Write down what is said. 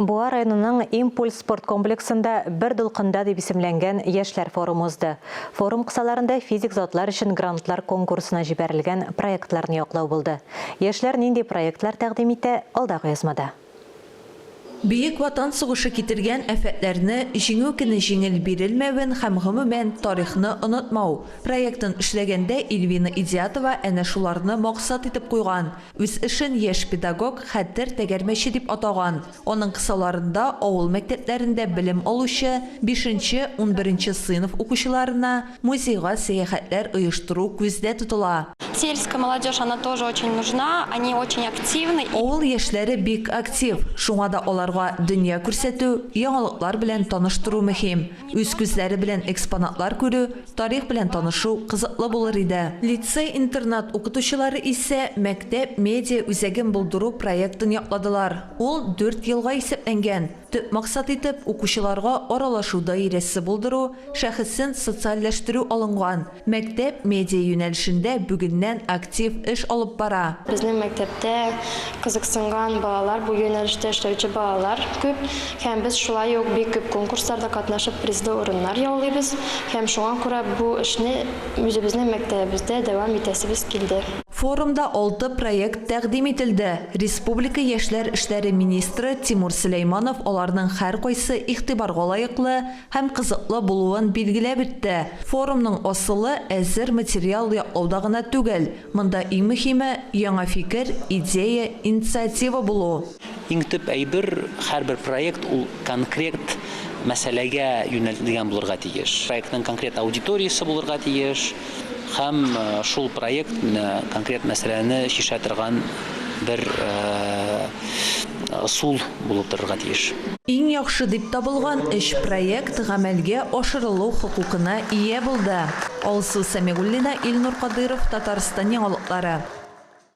Буа районының импульс спорт комплексында бір дулқында деп исемленген яшьләр форумы узды. Форум кысаларында физик затлар өчен грантлар конкурсына җибәрелгән проектларны яклау булды. Яшьләр нинди проектлар тәкъдим итә, алдагы язмада. Бейік ватан сугышы китергән афәтләрне җиңү көне җиңел бирелмәвен һәм гомумән тарихны онытмау. Проектын эшләгәндә Эльвина Идиатова әнә шуларны максат итеп куйган. Үз эшен яшь педагог хәтер тәгәрмәче дип атаган. Аның кысаларында авыл мәктәпләрендә белем алучы 5-11 сыйныф укучыларына музейга сәяхәтләр оештыру күздә тотыла. Сельская молодежь, она тоже очень нужна, они очень активны. Авыл яшьләре бик актив, шуңа да аларга дөнья күрсәтү, яңалыклар белән таныштыру мөһим. Үз күзләре белән экспонатлар күрү, тарих белән танышу кызыклы булыр иде. Лицей-интернат укытучылары исә мәктәп медиа үзәген булдыру проектын якладылар. Ул 4 елга исәпләнгән. Төп максат итеп укучыларга аралашуда иресе булдыру, шәхесен социальләштерү алынган. Мәктәп медиа юнәлешендә бүгеннән актив эш алып бара. Безнең мәктәптә кызыксынган балалар, бу юнәлештә эшләүче балалар күп, һәм без шулай ук бик күп конкурсларда катнашып призлы урыннар яулыйбыз, һәм шуңа күрә бу эшне үзебезнең мәктәбебездә дәвам итәсебез килде. Форумда 6 проект тәкъдим ителде. Республика яшьләр эшләре министры Тимур Сөләйманов аларның һәр кайсы игътибарга лаеклы һәм кызыклы булуын билгеләп үтте. Форумның асылы әзер материал яклауда гына түгел. Монда иң мөһиме яңа фикер, идея, инициатива булу. Иң төп әйбер һәрбер проект ул конкрет мәсьәләгә юнәлтелгән булырга тиеш. Проектның конкрет аудиториясе булырга тиеш. Һәм шул проект конкрет мәсьәләне шиша торган бер сул булып торырга тиеш. Иң яхшы дип табылган эш проект гамәлгә ашырылу хокукына ия булды. Алсу Сәмигуллина, Илнур Кадыров, Татарстан яңалыклары.